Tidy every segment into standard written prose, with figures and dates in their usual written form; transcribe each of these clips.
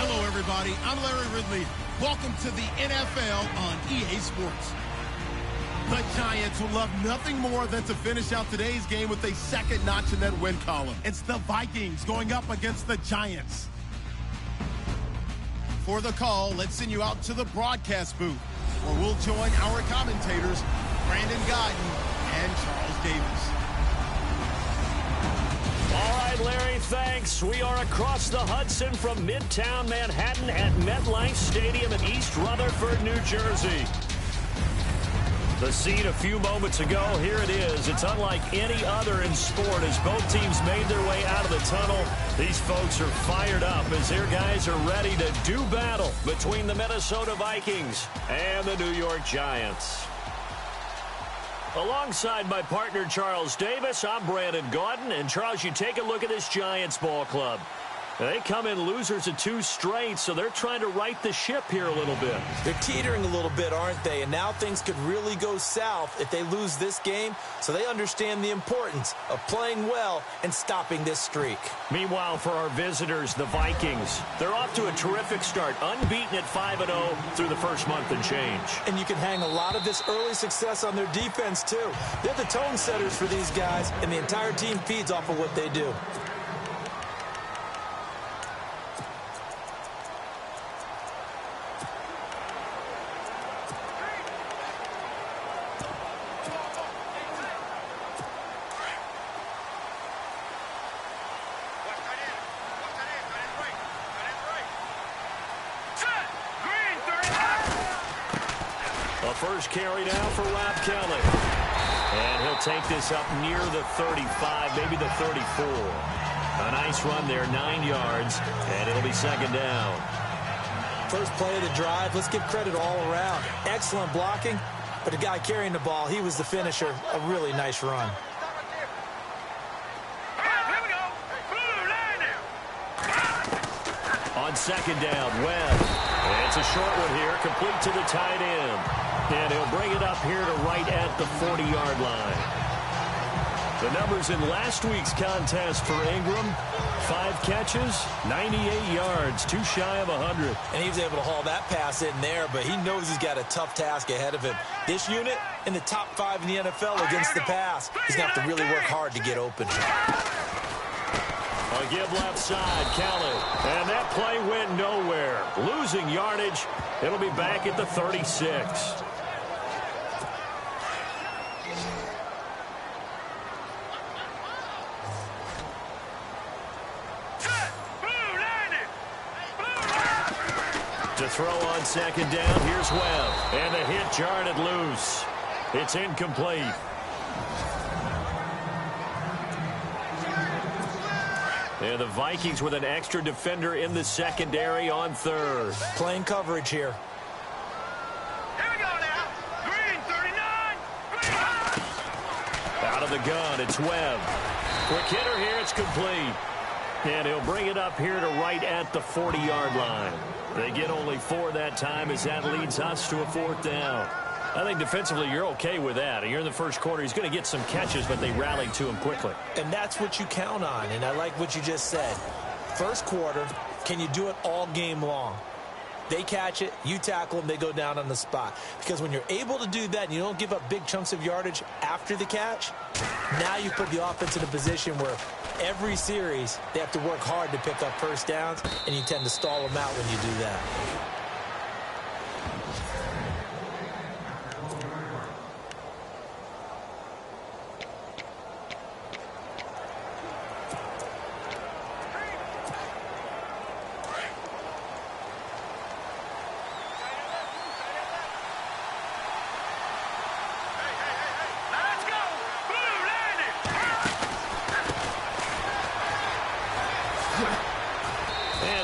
Hello, everybody. I'm Larry Ridley. Welcome to the NFL on EA Sports. The Giants will love nothing more than to finish out today's game with a second notch in that win column. It's the Vikings going up against the Giants. For the call, let's send you out to the broadcast booth, where we'll join our commentators, Brandon Godden and Charles Davis. All right, Larry, thanks. We are across the Hudson from Midtown Manhattan at MetLife Stadium in East Rutherford, New Jersey. The scene a few moments ago, here it is. It's unlike any other in sport as both teams made their way out of the tunnel. These folks are fired up as their guys are ready to do battle between the Minnesota Vikings and the New York Giants. Alongside my partner, Charles Davis, I'm Brandon Gaudin. And, Charles, you take a look at this Giants ball club. They come in losers of 2 straight, so they're trying to right the ship here a little bit. They're teetering a little bit, aren't they? And now things could really go south if they lose this game, so they understand the importance of playing well and stopping this streak. Meanwhile, for our visitors, the Vikings, they're off to a terrific start, unbeaten at 5-0 through the first month and change. And you can hang a lot of this early success on their defense, too. They're the tone setters for these guys, and the entire team feeds off of what they do. First carry now for Rob Kelly. And he'll take this up near the 35, maybe the 34. A nice run there, 9 yards, and it'll be second down. First play of the drive, let's give credit all around. Excellent blocking, but the guy carrying the ball, he was the finisher. A really nice run. On second down, Webb. And it's a short one here, complete to the tight end. And he'll bring it up here to right at the 40-yard line. The numbers in last week's contest for Ingram: 5 catches, 98 yards, 2 shy of 100. And he was able to haul that pass in there, but he knows he's got a tough task ahead of him. This unit in the top 5 in the NFL against the pass. He's going to have to really work hard to get open. A give left side, Kelly. And that play went nowhere. Losing yardage. It'll be back at the 36. To throw on second down, here's Webb. And the hit jarred it loose. It's incomplete. And the Vikings with an extra defender in the secondary on third. Playing coverage here. Here we go now. Green, 39. Out of the gun, it's Webb. Quick hitter here, it's complete. And he'll bring it up here to right at the 40-yard line. They get only 4 that time as that leads us to a 4th down. I think defensively you're okay with that. You're in the first quarter. He's going to get some catches, but they rallied to him quickly. And that's what you count on, and I like what you just said. First quarter, can you do it all game long? They catch it, you tackle them, they go down on the spot. Because when you're able to do that and you don't give up big chunks of yardage after the catch, now you put the offense in a position where every series they have to work hard to pick up first downs, and you tend to stall them out when you do that.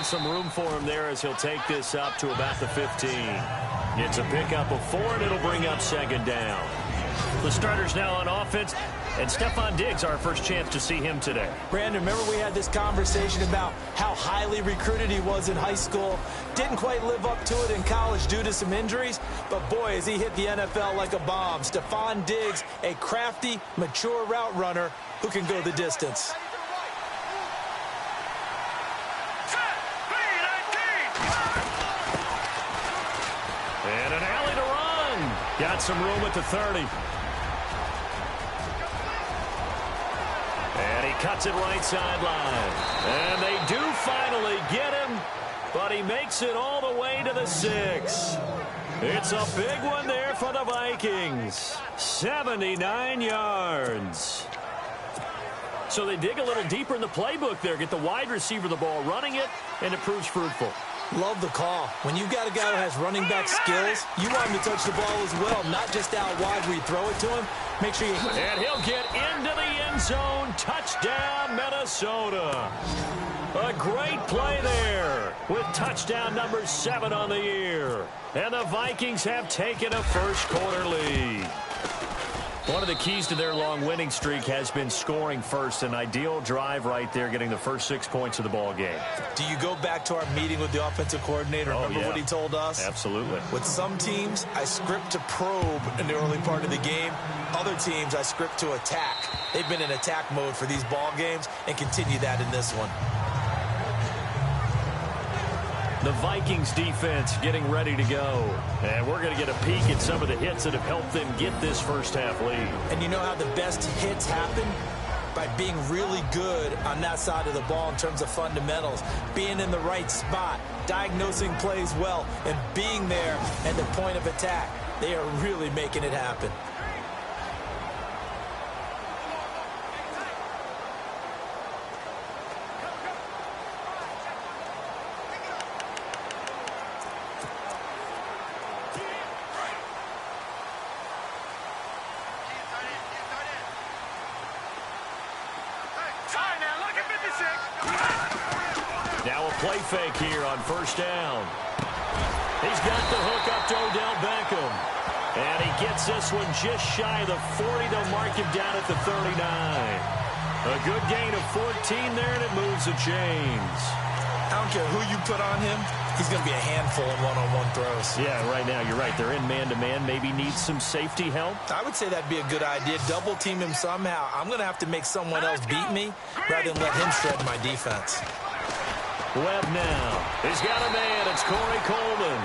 Some room for him there as he'll take this up to about the 15. It's a pickup of 4, and it'll bring up second down. The starters now on offense, and Stephon Diggs, our first chance to see him today. Brandon, remember we had this conversation about how highly recruited he was in high school. Didn't quite live up to it in college due to some injuries, but boy, has he hit the NFL like a bomb. Stephon Diggs, a crafty, mature route runner who can go the distance. Got some room at the 30. And he cuts it right sideline. And they do finally get him, but he makes it all the way to the 6. It's a big one there for the Vikings. 79 yards. So they dig a little deeper in the playbook there, get the wide receiver the ball, running it, and it proves fruitful. Love the call. When you've got a guy who has running back skills, you want him to touch the ball as well, not just out wide where you throw it to him. Make sure you... And he'll get into the end zone. Touchdown, Minnesota. A great play there with touchdown number 7 on the year. And the Vikings have taken a first-quarter lead. One of the keys to their long winning streak has been scoring first. An ideal drive right there, getting the first 6 points of the ball game. Do you go back to our meeting with the offensive coordinator? Remember what he told us? Absolutely. With some teams, I script to probe in the early part of the game. Other teams, I script to attack. They've been in attack mode for these ball games and continue that in this one. The Vikings defense getting ready to go. And we're going to get a peek at some of the hits that have helped them get this first half lead. And you know how the best hits happen? By being really good on that side of the ball in terms of fundamentals. Being in the right spot, diagnosing plays well, and being there at the point of attack. They are really making it happen. Now a play fake here on first down. He's got the hook up to Odell Beckham. And he gets this one just shy of the 40. They'll mark him down at the 39. A good gain of 14 there, and it moves the chains. I don't care who you put on him. He's going to be a handful in one-on-one throws. Yeah, right now, you're right. They're in man-to-man. Maybe needs some safety help. I would say that'd be a good idea. Double team him somehow. I'm going to have to make someone else beat me rather than let him shred my defense. Webb now. He's got a man. It's Corey Coleman.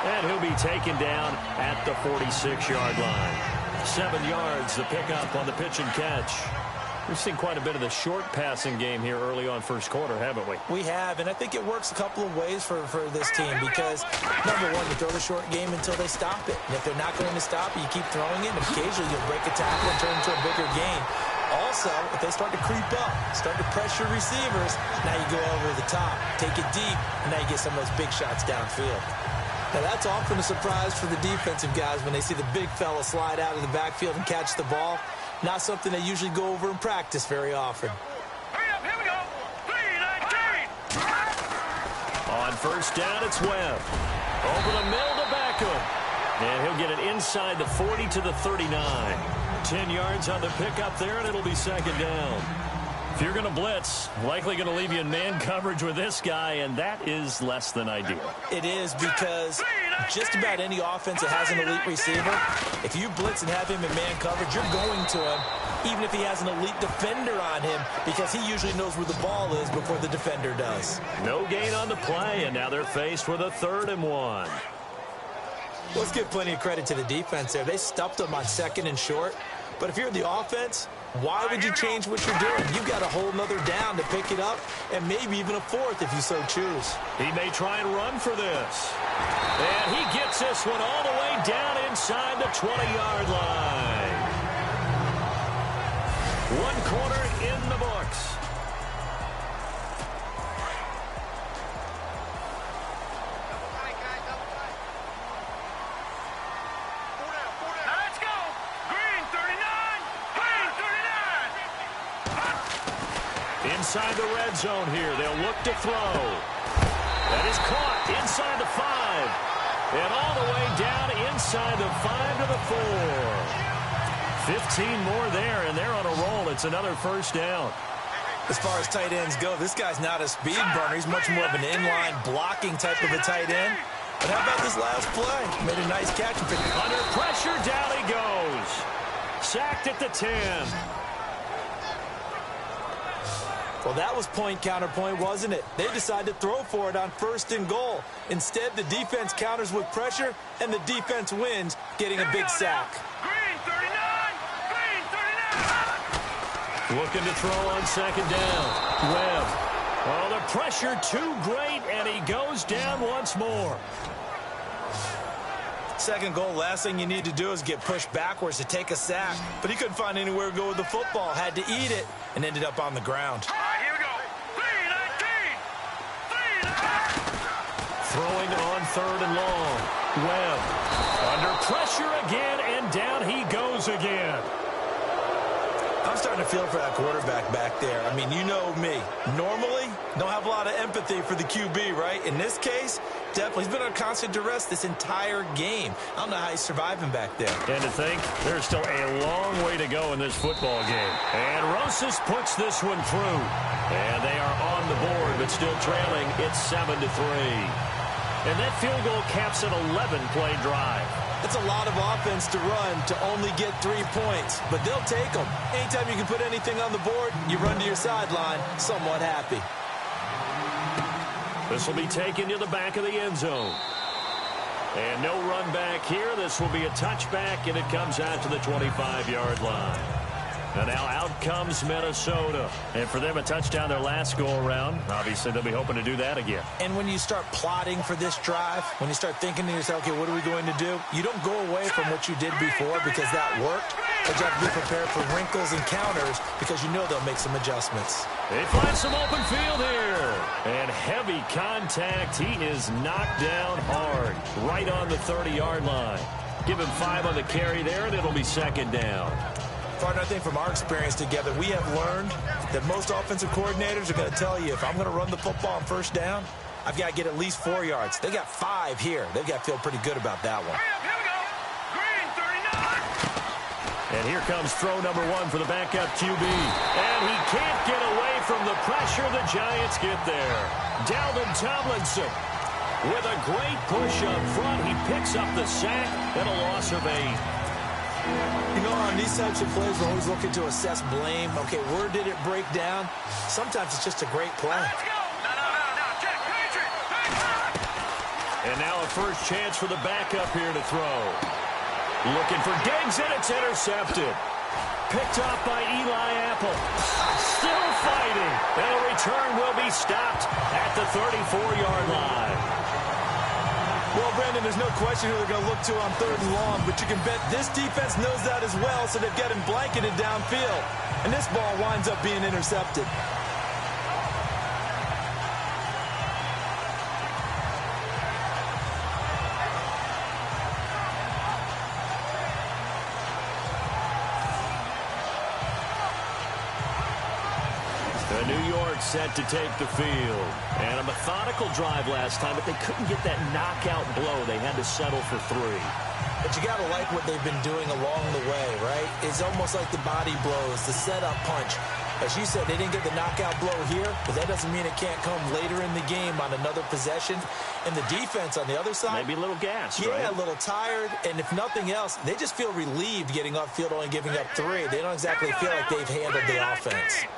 And he'll be taken down at the 46-yard line. 7 yards, the pickup on the pitch and catch. We've seen quite a bit of the short passing game here early on first quarter, haven't we? We have, and I think it works a couple of ways for this team because, number one, you throw the short game until they stop it. And if they're not going to stop it, you keep throwing it, and occasionally you'll break a tackle and turn it into a bigger gain. Also, if they start to creep up, start to pressure receivers, now you go over the top, take it deep, and now you get some of those big shots downfield. Now, that's often a surprise for the defensive guys when they see the big fella slide out of the backfield and catch the ball. Not something they usually go over in practice very often. Hurry up, here we go. 3-19. On first down, it's Webb. Over the middle to Beckham. And he'll get it inside the 40 to the 39. 10 yards on the pickup there, and it'll be second down. If you're going to blitz, likely going to leave you in man coverage with this guy, and that is less than ideal. It is because just about any offense that has an elite receiver, if you blitz and have him in man coverage, you're going to him, even if he has an elite defender on him, because he usually knows where the ball is before the defender does. No gain on the play, and now they're faced with a 3rd and 1. Let's give plenty of credit to the defense there. They stuffed them on 2nd and short. But if you're the offense, why would you change what you're doing? You've got a whole nother down to pick it up, and maybe even a 4th if you so choose. He may try and run for this. And he gets this one all the way down inside the 20-yard line. 1 quarter in the books. Inside the red zone here. They'll look to throw. That is caught inside the 5. And all the way down inside the 5 to the 4. 15 more there, and they're on a roll. It's another first down. As far as tight ends go, this guy's not a speed burner. He's much more of an inline blocking type of a tight end. But how about this last play? Made a nice catch. Under pressure, down he goes. Sacked at the 10. Well, that was point counterpoint, wasn't it? They decided to throw for it on 1st and goal. Instead, the defense counters with pressure, and the defense wins, getting a big sack. Green 39! Green 39! Looking to throw on 2nd down. Webb. Oh, the pressure too great, and he goes down once more. 2nd goal, last thing you need to do is get pushed backwards to take a sack. But he couldn't find anywhere to go with the football, had to eat it, and ended up on the ground. All right, here we go. 3-19! 3-19! Throwing on 3rd and long. Webb. Under pressure again, and down he goes again. I'm starting to feel for that quarterback back there. I mean, you know me. Normally, don't have a lot of empathy for the QB, right? In this case, definitely. He's been under constant duress this entire game. I don't know how he's surviving back there. And to think, there's still a long way to go in this football game. And Rosas puts this one through. And they are on the board, but still trailing. It's 7-3. And that field goal caps an 11-play drive. It's a lot of offense to run to only get 3 points, but they'll take them. Anytime you can put anything on the board, you run to your sideline somewhat happy. This will be taken to the back of the end zone. And no run back here. This will be a touchback, and it comes out to the 25-yard line. And now out comes Minnesota. And for them, a touchdown their last go-around. Obviously, they'll be hoping to do that again. And when you start plotting for this drive, when you start thinking to yourself, okay, what are we going to do? You don't go away from what you did before because that worked. But you have to be prepared for wrinkles and counters because you know they'll make some adjustments. They find some open field here. And heavy contact. He is knocked down hard right on the 30-yard line. Give him 5 on the carry there, and it'll be 2nd down. Partner, I think from our experience together, we have learned that most offensive coordinators are going to tell you, if I'm going to run the football on 1st down, I've got to get at least 4 yards. They got 5 here. They've got to feel pretty good about that one. Here we go. Green 39! And here comes throw number 1 for the backup QB. And he can't get away from the pressure. The Giants get there. Dalvin Tomlinson with a great push up front. He picks up the sack and a loss of 8. You know, on these types of plays, we're always looking to assess blame. Okay, where did it break down? Sometimes it's just a great play. Let's go! No, check, Patriot! And now a first chance for the backup here to throw. Looking for Diggs, and it's intercepted. Picked off by Eli Apple. Still fighting. And a return will be stopped at the 34-yard line. Well, Brandon, there's no question who they're going to look to on 3rd and long, but you can bet this defense knows that as well, so they've got him blanketed downfield. And this ball winds up being intercepted. New York set to take the field. And a methodical drive last time, but they couldn't get that knockout blow. They had to settle for 3. But you got to like what they've been doing along the way, right? It's almost like the body blows, the setup punch. As you said, they didn't get the knockout blow here, but that doesn't mean it can't come later in the game on another possession. And the defense on the other side, maybe a little gassed, yeah, right? A little tired. And if nothing else, they just feel relieved getting off field, only giving up 3. They don't exactly feel like they've handled the offense.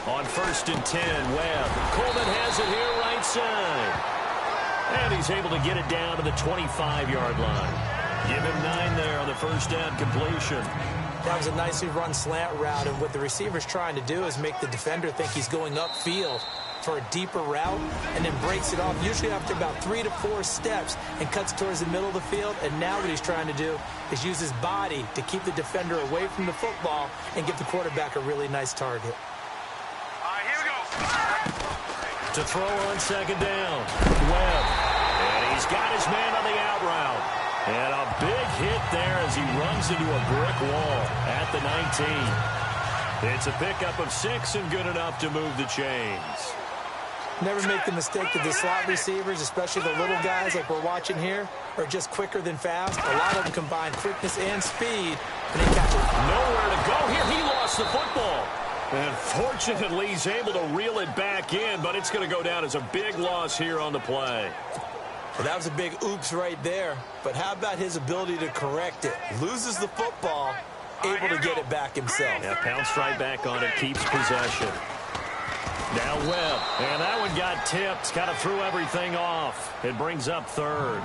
On 1st and 10, Webb. Coleman has it here right side. And he's able to get it down to the 25-yard line. Give him 9 there on the first down completion. That was a nicely run slant route, and what the receiver's trying to do is make the defender think he's going upfield for a deeper route and then breaks it off, usually after about 3 to 4 steps, and cuts towards the middle of the field. And now what he's trying to do is use his body to keep the defender away from the football and give the quarterback a really nice target. All right, here we go. To throw on 2nd down, Webb. And he's got his man on the out route. And a big hit there as he runs into a brick wall at the 19. It's a pickup of 6 and good enough to move the chains. Never make the mistake that the slot receivers, especially the little guys like we're watching here, are just quicker than fast. A lot of them combine quickness and speed, and they catch it. Nowhere to go here. He lost the football. And fortunately, he's able to reel it back in, but it's going to go down as a big loss here on the play. Well, that was a big oops right there. But how about his ability to correct it? Loses the football, able to get it back himself. Yeah, pounced right back on it, keeps possession. Now Webb, and that one got tipped, kind of threw everything off. It brings up third.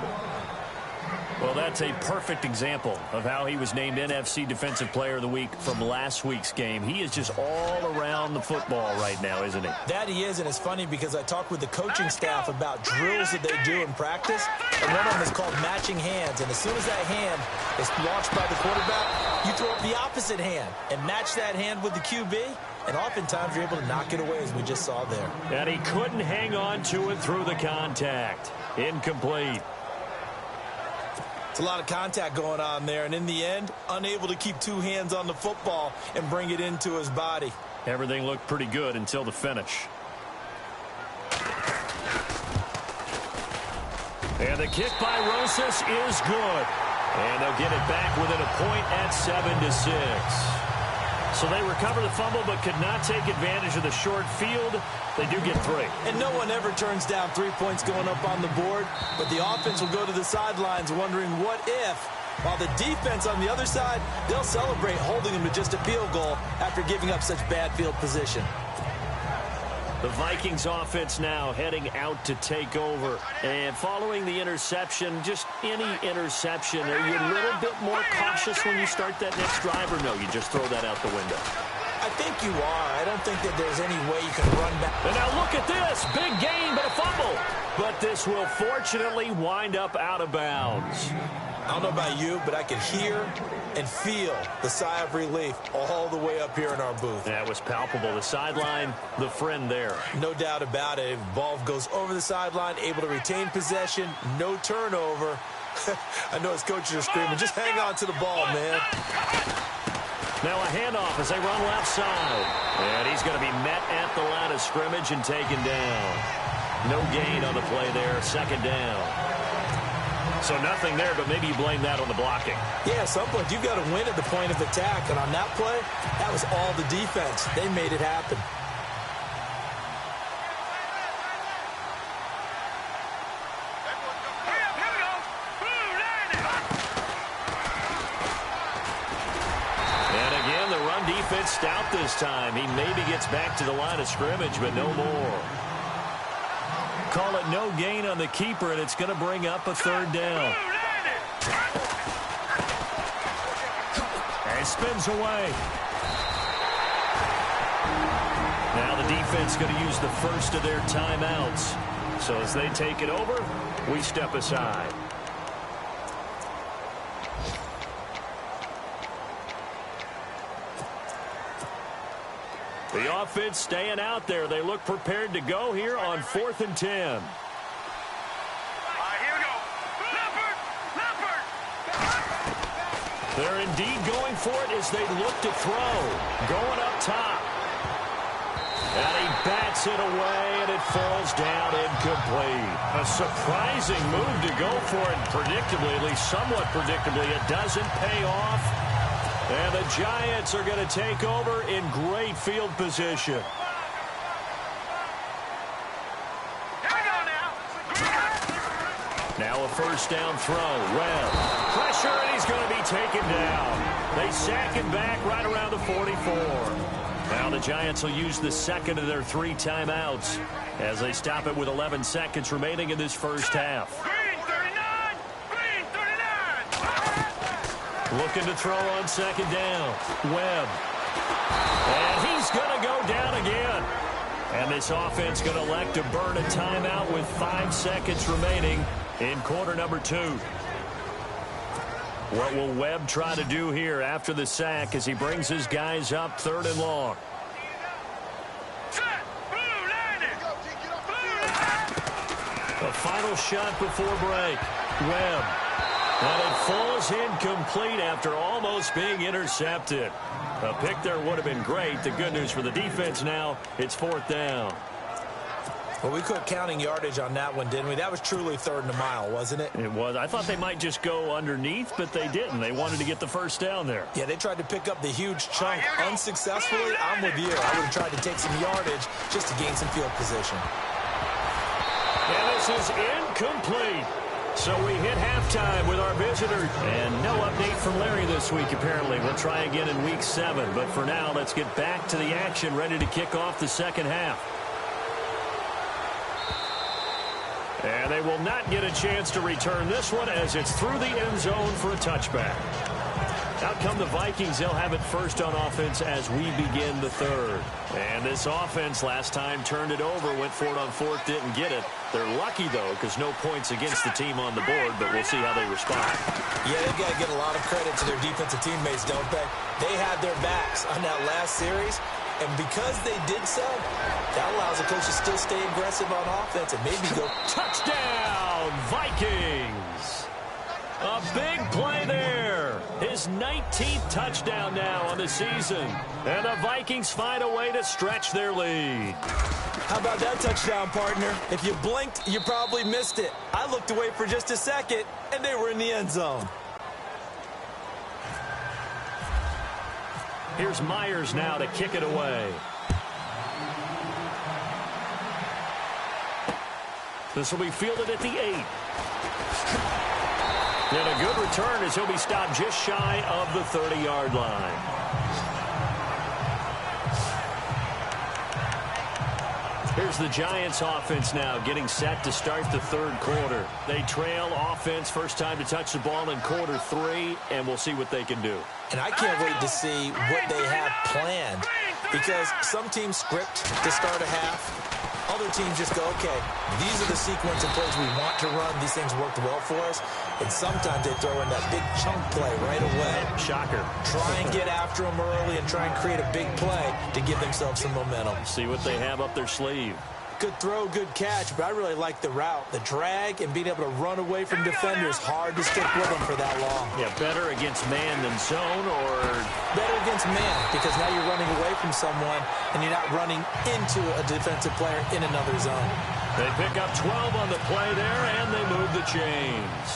Well, that's a perfect example of how he was named NFC Defensive Player of the Week from last week's game. He is just all around the football right now, isn't he? That he is, and it's funny because I talked with the coaching staff about drills that they do in practice, and one of them is called matching hands. And as soon as that hand is launched by the quarterback, you throw up the opposite hand and match that hand with the QB, and oftentimes you're able to knock it away, as we just saw there. And he couldn't hang on to it through the contact. Incomplete. It's a lot of contact going on there, and in the end, unable to keep two hands on the football and bring it into his body. Everything looked pretty good until the finish. And the kick by Rosas is good. And they'll get it back within a point at 7-6. So they recover the fumble but could not take advantage of the short field. They do get 3. And no one ever turns down 3 points going up on the board, but the offense will go to the sidelines wondering what if, while the defense on the other side, they'll celebrate holding them to just a field goal after giving up such bad field position. The Vikings offense now heading out to take over. And following the interception, just any interception, are you a little bit more cautious when you start that next drive, or no, you just throw that out the window? I think you are. I don't think that there's any way you can run back. And now look at this. Big gain, but a fumble. But this will fortunately wind up out of bounds. I don't know about you, but I can hear and feel the sigh of relief all the way up here in our booth. That was palpable. The sideline, the friend there. No doubt about it. Ball goes over the sideline, able to retain possession, no turnover. I know his coaches are screaming, just hang on to the ball, man. Now a handoff as they run left side. And he's going to be met at the line of scrimmage and taken down. No gain on the play there. Second down. So nothing there, but maybe you blame that on the blocking. Yeah, at some point you've got to win at the point of attack. And on that play, that was all the defense. They made it happen. Defense stout this time. He maybe gets back to the line of scrimmage, but no more. Call it no gain on the keeper, and it's going to bring up a third down. And spins away. Now the defense going to use the first of their timeouts. So as they take it over, we step aside. The offense staying out there. They look prepared to go here on 4th and 10. All right, here we go. Leopard! They're indeed going for it as they look to throw. Going up top. And he bats it away, and it falls down incomplete. A surprising move to go for it predictably, at least somewhat predictably. It doesn't pay off. And the Giants are going to take over in great field position. Here we go now. Now a first down throw. Webb. Pressure, and he's going to be taken down. They sack him back right around the 44. Now the Giants will use the second of their 3 timeouts as they stop it with 11 seconds remaining in this first half. Green 39. Green 39. Looking to throw on second down. Webb. And he's going to go down again. And this offense going to elect to burn a timeout with 5 seconds remaining in quarter number 2. What will Webb try to do here after the sack as he brings his guys up 3rd and long? A final shot before break. Webb. And it falls incomplete after almost being intercepted. A pick there would have been great. The good news for the defense now, it's 4th down. Well, we quit counting yardage on that one, didn't we? That was truly 3rd and a mile, wasn't it? It was. I thought they might just go underneath, but they didn't. They wanted to get the first down there. Yeah, they tried to pick up the huge chunk unsuccessfully. I'm with you. I would have tried to take some yardage just to gain some field position. And this is incomplete. So we hit halftime with our visitors. And no update from Larry this week, apparently. We'll try again in Week 7. But for now, let's get back to the action, ready to kick off the second half. And they will not get a chance to return this one as it's through the end zone for a touchback. Out come the Vikings. They'll have it first on offense as we begin the third. And this offense last time turned it over, went for it on fourth, didn't get it. They're lucky, though, because no points against the team on the board, but we'll see how they respond. Yeah, they've got to give a lot of credit to their defensive teammates, don't they? They had their backs on that last series, and because they did so, that allows the coach to still stay aggressive on offense and maybe go. Touchdown, Vikings! A big play there. His 19th touchdown now on the season. And the Vikings find a way to stretch their lead. How about that touchdown, partner? If you blinked, you probably missed it. I looked away for just a second, and they were in the end zone. Here's Myers now to kick it away. This will be fielded at the 8. And a good return as he'll be stopped just shy of the 30-yard line. Here's the Giants offense now getting set to start the third quarter. They trail offense, first time to touch the ball in quarter 3, and we'll see what they can do. And I can't wait to see what they have planned, because some teams script to start a half. Other teams just go, okay, these are the sequence of plays we want to run. These things worked well for us. And sometimes they throw in that big chunk play right away. Shocker. Try and get after them early and try and create a big play to give themselves some momentum. See what they have up their sleeve. Good throw, good catch, but I really like the route. The drag and being able to run away from defenders. Hard to stick with them for that long. Yeah, better against man than zone, or better against man, because now you're running away from someone and you're not running into a defensive player in another zone. They pick up 12 on the play there, and they move the chains.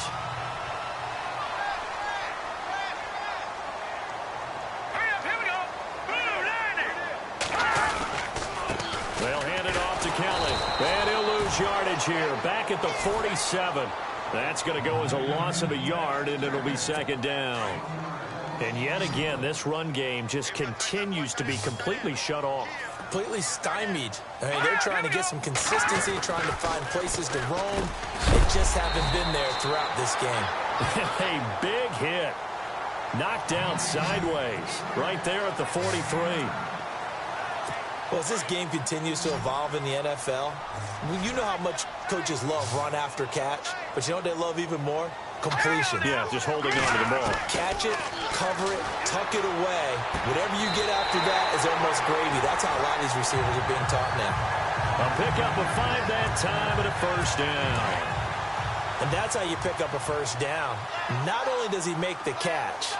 They'll hand it off to Kelly. And he'll lose yardage here. Back at the 47. That's going to go as a loss of a yard, and it'll be second down. And yet again, this run game just continues to be completely shut off. Completely stymied. I mean, they're trying to get some consistency, trying to find places to roam. They just haven't been there throughout this game. A big hit. Knocked down sideways. Right there at the 43. Well, as this game continues to evolve in the NFL, you know how much coaches love run after catch, but you know what they love even more? Completion. Yeah, just holding on to the ball. Catch it, cover it, tuck it away. Whatever you get after that is almost gravy. That's how a lot of these receivers are being taught now. A pickup of 5 that time and a first down. And that's how you pick up a first down. Not only does he make the catch,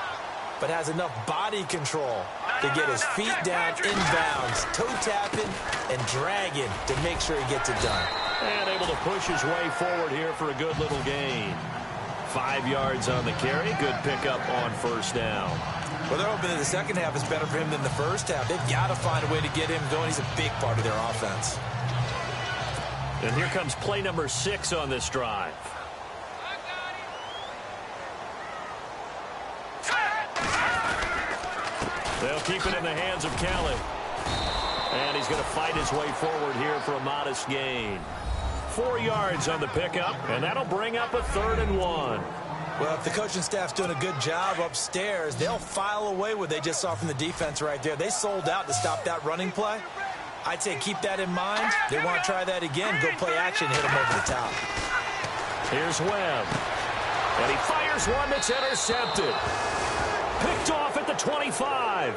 but has enough body control to get his feet down inbounds, toe tapping and dragging to make sure he gets it done. And able to push his way forward here for a good little gain. 5 yards on the carry. Good pickup on first down. Well, they're hoping that the second half is better for him than the first half. They've got to find a way to get him going. He's a big part of their offense. And here comes play number 6 on this drive. They'll keep it in the hands of Kelly. And he's going to fight his way forward here for a modest gain. 4 yards on the pickup, and that'll bring up a 3rd and 1. Well, if the coaching staff's doing a good job upstairs, they'll file away what they just saw from the defense right there. They sold out to stop that running play. I'd say keep that in mind. They want to try that again. Go play action and hit them over the top. Here's Webb. And he fires one that's intercepted. Picked off at the 25.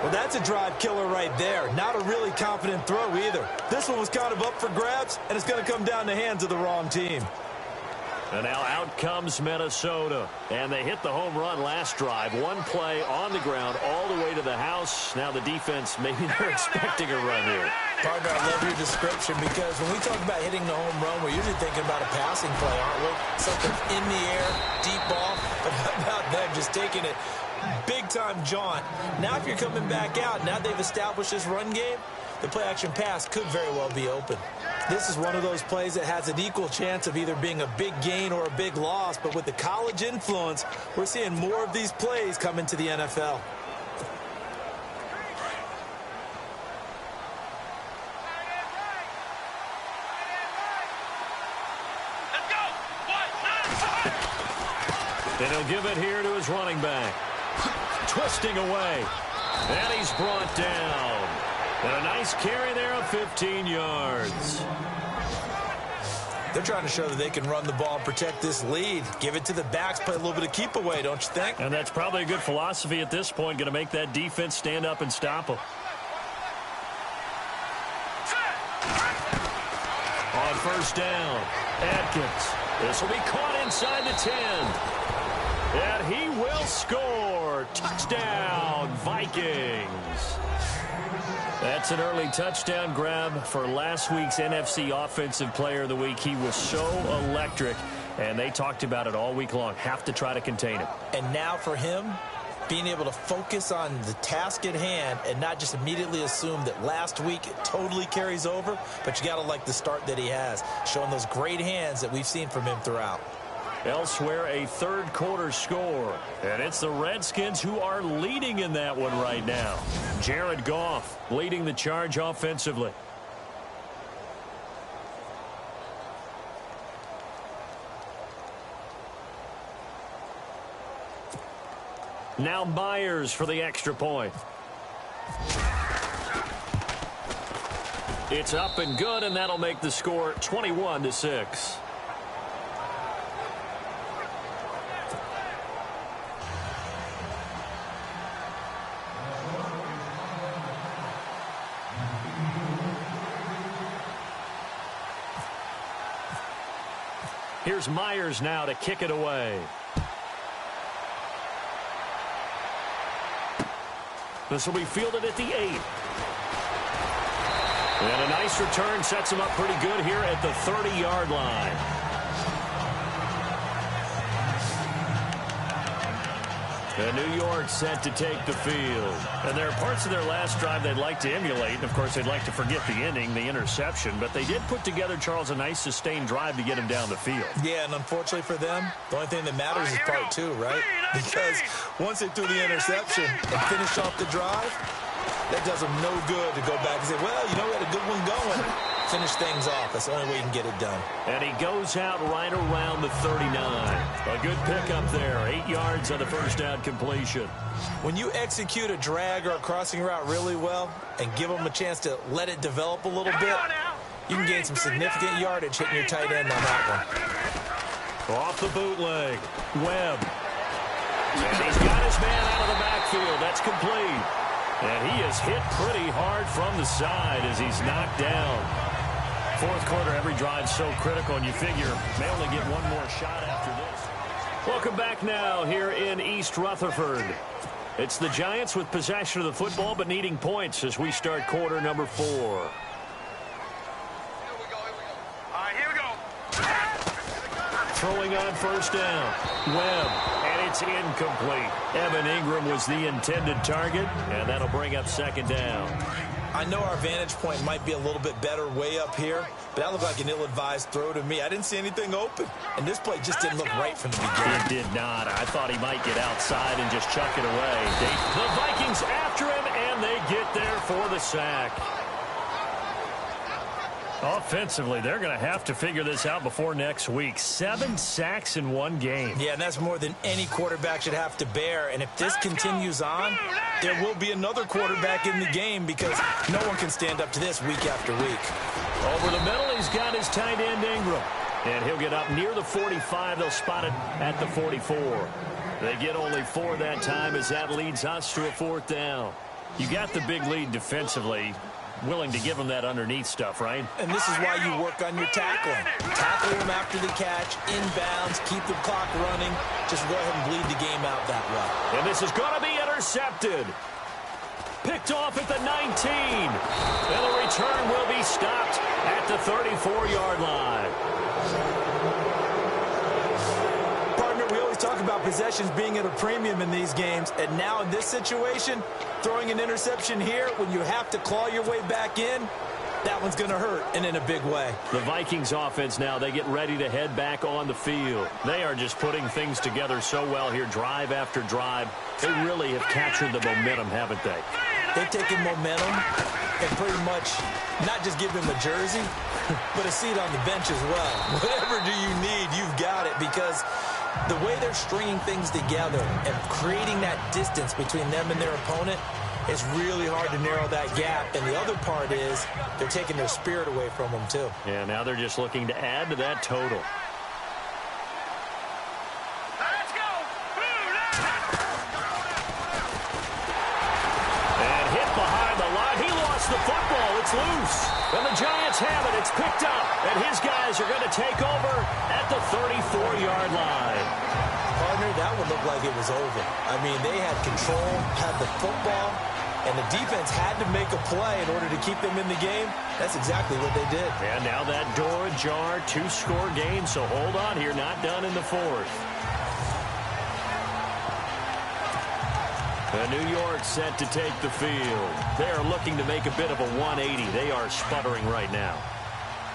Well, that's a drive killer right there. Not a really confident throw either. This one was kind of up for grabs, and it's going to come down the hands of the wrong team. And now out comes Minnesota. And they hit the home run last drive. One play on the ground all the way to the house. Now the defense, maybe they're expecting a run here. Partner, I love your description, because when we talk about hitting the home run, we're usually thinking about a passing play, aren't we? Something in the air, deep ball. But how about them just taking it big-time jaunt? Now if you're coming back out, now they've established this run game, the play-action pass could very well be open. This is one of those plays that has an equal chance of either being a big gain or a big loss, but with the college influence, we're seeing more of these plays come into the NFL. And he'll give it here to his running back. Twisting away. And he's brought down. And a nice carry there of 15 yards. They're trying to show that they can run the ball and protect this lead. Give it to the backs, play a little bit of keep away, don't you think? And that's probably a good philosophy at this point, going to make that defense stand up and stop them. On first down, Atkins. This will be caught inside the 10. And he will score. Touchdown, Vikings. That's an early touchdown grab for last week's NFC Offensive Player of the Week. He was so electric, and they talked about it all week long. Have to try to contain him. And now for him, being able to focus on the task at hand and not just immediately assume that last week it totally carries over, but you got to like the start that he has, showing those great hands that we've seen from him throughout. Elsewhere, a third quarter score. And it's the Redskins who are leading in that one right now. Jared Goff leading the charge offensively. Now Myers for the extra point. It's up and good, and that'll make the score 21-6. Here's Myers now to kick it away. This will be fielded at the 8. And a nice return sets him up pretty good here at the 30-yard line. And New York set to take the field. And there are parts of their last drive they'd like to emulate. And, of course, they'd like to forget the ending, the interception. But they did put together, Charles, a nice sustained drive to get him down the field. Yeah, and unfortunately for them, the only thing that matters is part 2, right? Because once they threw the interception and finished off the drive, that does them no good to go back and say, well, you know, we had a good one going. Finish things off. That's the only way you can get it done. And he goes out right around the 39. A good pickup there. 8 yards on the first down completion. When you execute a drag or a crossing route really well and give them a chance to let it develop a little bit, you can gain some significant yardage hitting your tight end on that one. Off the bootleg. Webb. And he's got his man out of the backfield. That's complete. And he is hit pretty hard from the side as he's knocked down. Fourth quarter, every drive so critical, and you figure may only get one more shot after this. Welcome back now here in East Rutherford. It's the Giants with possession of the football but needing points as we start quarter number 4. All right, here we go. Throwing on first down. Webb. And it's incomplete. Evan Ingram was the intended target, and that'll bring up second down. I know our vantage point might be a little bit better way up here, but that looked like an ill-advised throw to me. I didn't see anything open, and this play just didn't look right from the beginning. It did not. I thought he might get outside and just chuck it away. The Vikings after him, and they get there for the sack. Offensively, they're going to have to figure this out before next week. 7 sacks in one game. Yeah, and that's more than any quarterback should have to bear. And if this continues on, there will be another quarterback in the game because no one can stand up to this week after week. Over the middle, he's got his tight end Ingram. And he'll get up near the 45. They'll spot it at the 44. They get only 4 that time as that leads us to a 4th down. You got the big lead defensively. Willing to give them that underneath stuff, right? And this is why you work on your tackling. Tackle them after the catch, inbounds, keep the clock running. Just go ahead and bleed the game out that way. And this is going to be intercepted. Picked off at the 19. And the return will be stopped at the 34-yard line. Partner, we always talk about possessions being at a premium in these games, and now in this situation, throwing an interception here when you have to claw your way back in, that one's going to hurt, and in a big way. The Vikings offense now, they get ready to head back on the field. They are just putting things together so well here, drive after drive. They really have captured the momentum, haven't they? They've taken momentum and pretty much not just give him a jersey, but a seat on the bench as well. Whatever do you need, you've got it, because the way they're stringing things together and creating that distance between them and their opponent, it's really hard to narrow that gap. And the other part is they're taking their spirit away from them, too. Yeah, now they're just looking to add to that total. Let's go! And hit behind the line. He lost the football. It's loose. And the Giants have it. It's picked up. And his guys are going to take over at the 34-yard line. Partner, that would look like it was over. I mean, they had control, had the football, and the defense had to make a play in order to keep them in the game. That's exactly what they did. And now that door ajar, 2-score game, so hold on here, not done in the fourth. New York set to take the field. They are looking to make a bit of a 180. They are sputtering right now.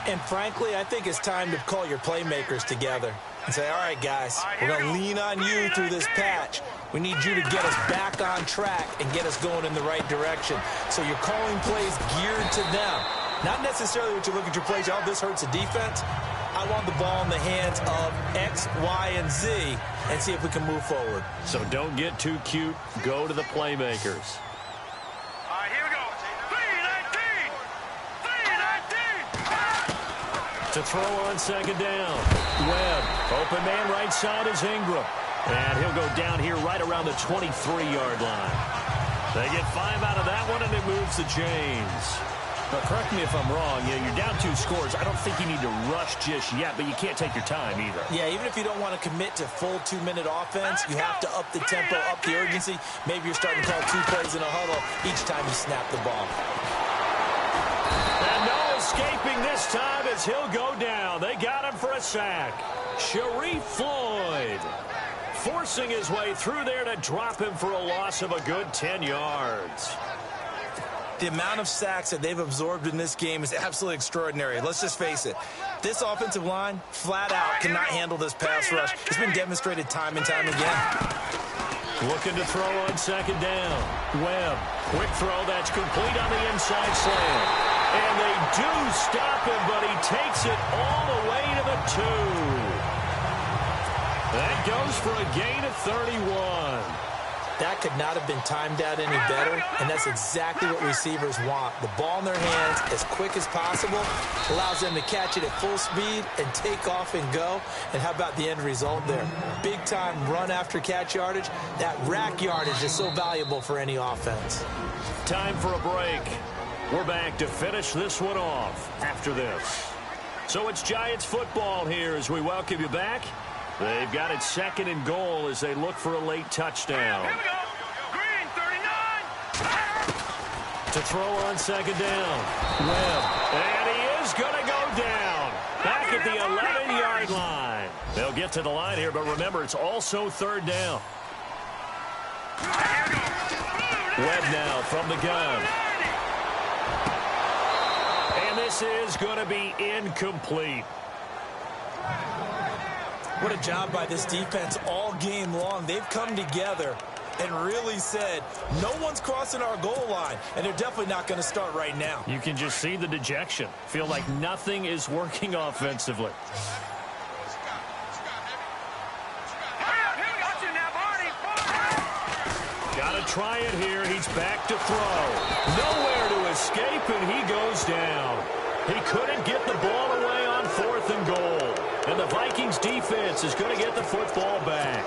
And frankly, I think it's time to call your playmakers together and say, all right, guys, we're going to lean on you through this patch. We need you to get us back on track and get us going in the right direction. So you're calling plays geared to them. Not necessarily what you look at your plays, oh, this hurts the defense. I want the ball in the hands of X, Y, and Z and see if we can move forward. So don't get too cute. Go to the playmakers. All right, here we go. 3-19! To throw on second down. Webb, open man right side is Ingram. And he'll go down here right around the 23-yard line. They get 5 out of that one, and it moves the chains. But correct me if I'm wrong, you're down 2 scores. I don't think you need to rush just yet, but you can't take your time either. Yeah, even if you don't want to commit to full 2-minute offense, you have to up the tempo, up the urgency. Maybe you're starting to call 2 plays in a huddle each time you snap the ball. And no escaping this time as he'll go down. They got him for a sack. Sharif Floyd forcing his way through there to drop him for a loss of a good 10 yards. The amount of sacks that they've absorbed in this game is absolutely extraordinary. Let's just face it. This offensive line, flat out, cannot handle this pass rush. It's been demonstrated time and time again. Looking to throw on second down. Webb, quick throw, that's complete on the inside slant. And they do stop him, but he takes it all the way to the 2. That goes for a gain of 31. That could not have been timed out any better, and that's exactly what receivers want. The ball in their hands as quick as possible allows them to catch it at full speed and take off and go. And how about the end result there? Big-time run after catch yardage. That rack yardage is so valuable for any offense. Time for a break. We're back to finish this one off after this. So it's Giants football here as we welcome you back. They've got it 2nd and goal as they look for a late touchdown. Here we go. Green, 39. To throw on second down. Webb. And he is going to go down. Back at the 11-yard line. They'll get to the line here, but remember, it's also 3rd down. Webb now from the gun. And this is going to be incomplete. What a job by this defense all game long. They've come together and really said, no one's crossing our goal line, and they're definitely not going to start right now. You can just see the dejection. Feel like nothing is working offensively. Got to try it here. He's back to throw. Nowhere to escape, and he goes down. He couldn't get the ball away on 4th and goal. And the Vikings defense is going to get the football back.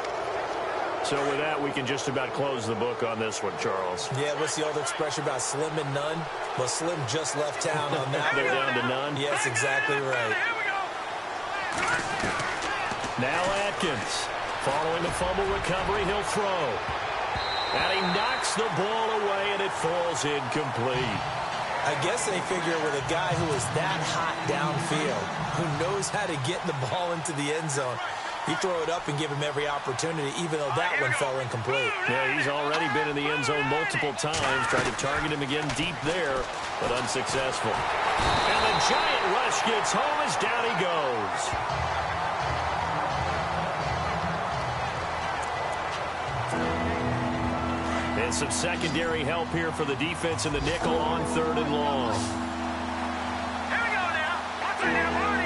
So with that, we can just about close the book on this one, Charles. Yeah, what's the old expression about slim and none? Well, Slim just left town on that. They're down to none? Yes, exactly right. Now Atkins. Following the fumble recovery, he'll throw. And he knocks the ball away, and it falls incomplete. I guess they figure with a guy who is that hot downfield, who knows how to get the ball into the end zone, You throw it up and give him every opportunity, even though that one fell incomplete. Yeah, he's already been in the end zone multiple times, trying to target him again deep there, but unsuccessful. And the giant rush gets home as down he goes. And some secondary help here for the defense in the nickel on 3rd and long. Here we go now. Watch it now, Barney.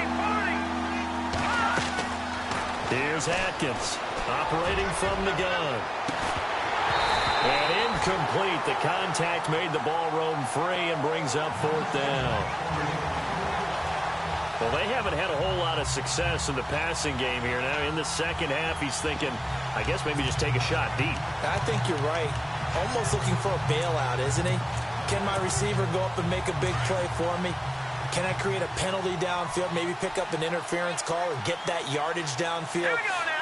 Here's Atkins, operating from the gun. And incomplete. The contact made the ball roam free and brings up 4th down. Well, they haven't had a whole lot of success in the passing game here. Now, in the second half, he's thinking, I guess maybe just take a shot deep. I think you're right. Almost looking for a bailout, isn't he? Can my receiver go up and make a big play for me? Can I create a penalty downfield, maybe pick up an interference call and get that yardage downfield?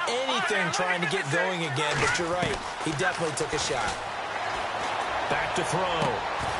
Anything trying to get going again, but you're right. He definitely took a shot. Back to throw.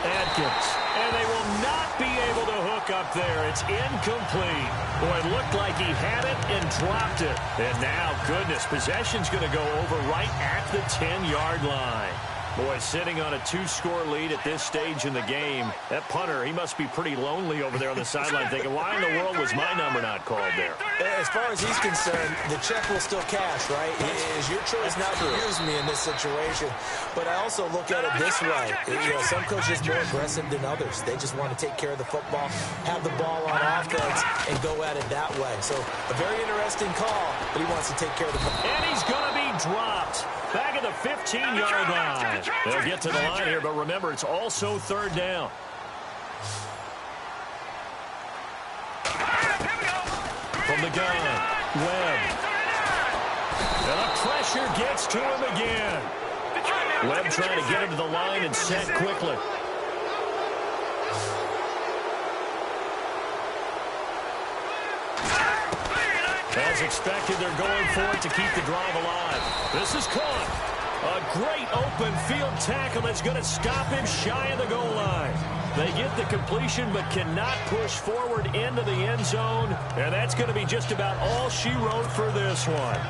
Atkins. And they will not be able to hook up there. It's incomplete. Boy, it looked like he had it and dropped it. And now, goodness, possession's going to go over right at the 10-yard line. Boy, sitting on a 2-score lead at this stage in the game, that punter, he must be pretty lonely over there on the sideline thinking, why in the world was my number not called there? As far as he's concerned, the check will still cash, right? It is your choice not to use me in this situation. But I also look at it this way. You know, some coaches are more aggressive than others. They just want to take care of the football, have the ball on offense, and go at it that way. So a very interesting call, but he wants to take care of the football. And he's going to be dropped. Back at the 15-yard line. They'll get to the line here, but remember, it's also 3rd down. From the gun, Webb. And the pressure gets to him again. Webb trying to get him to the line and set quickly. As expected, they're going for it to keep the drive alive. This is caught. A great open field tackle that's going to stop him shy of the goal line. They get the completion but cannot push forward into the end zone. And that's going to be just about all she wrote for this one.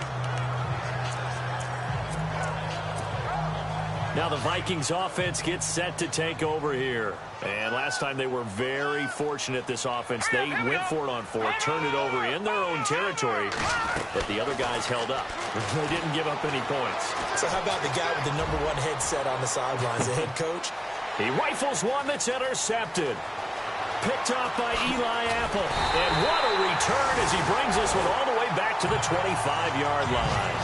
Now the Vikings offense gets set to take over here. And last time they were very fortunate, this offense. They went for it on 4th, turned it over in their own territory, but the other guys held up. They didn't give up any points. So how about the guy with the #1 headset on the sidelines, the head coach? He rifles one that's intercepted. Picked off by Eli Apple. And what a return as he brings us with all the way back to the 25-yard line.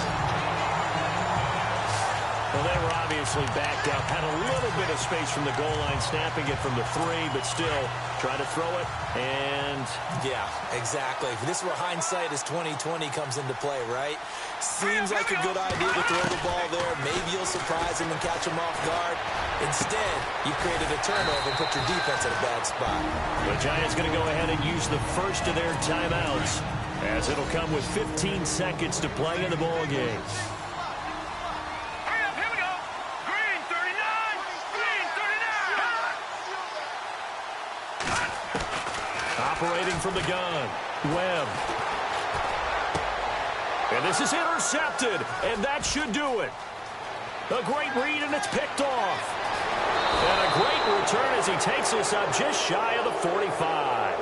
Well, they were obviously backed up, had a little bit of space from the goal line, snapping it from the 3, but still trying to throw it, and... Yeah, exactly. This is where hindsight is 20/20 comes into play, right? Seems like a good idea to throw the ball there. Maybe you'll surprise him and catch him off guard. Instead, you created a turnover and put your defense in a bad spot. The Giants going to go ahead and use the first of their timeouts, as it'll come with 15 seconds to play in the ball game. Operating from the gun, Webb. And this is intercepted, and that should do it. A great read, and it's picked off. And a great return as he takes us up just shy of the 45.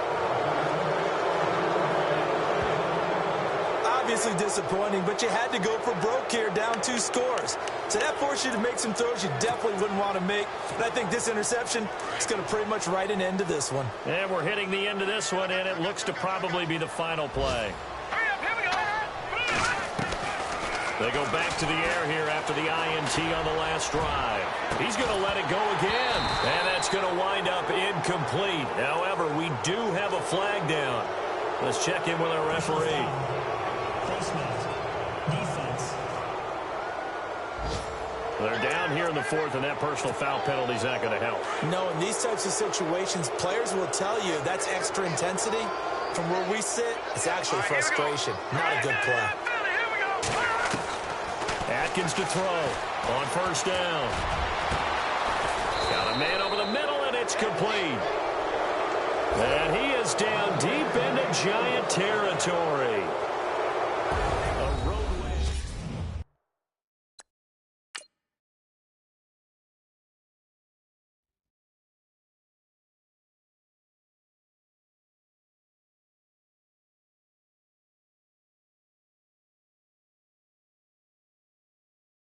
Obviously disappointing, but you had to go for broke here, down 2 scores. So that forced you to make some throws you definitely wouldn't want to make. But I think this interception is going to pretty much write an end to this one. And we're hitting the end of this one, and it looks to probably be the final play. They go back to the air here after the INT on the last drive. He's going to let it go again, and that's going to wind up incomplete. However, we do have a flag down. Let's check in with our referee. They're down here in the 4th, and that personal foul penalty is not going to help. No, in these types of situations, players will tell you that's extra intensity. From where we sit, it's actually frustration, not a good play. Atkins to throw on 1st down. Got a man over the middle, and it's complete. And he is down deep into Giant territory.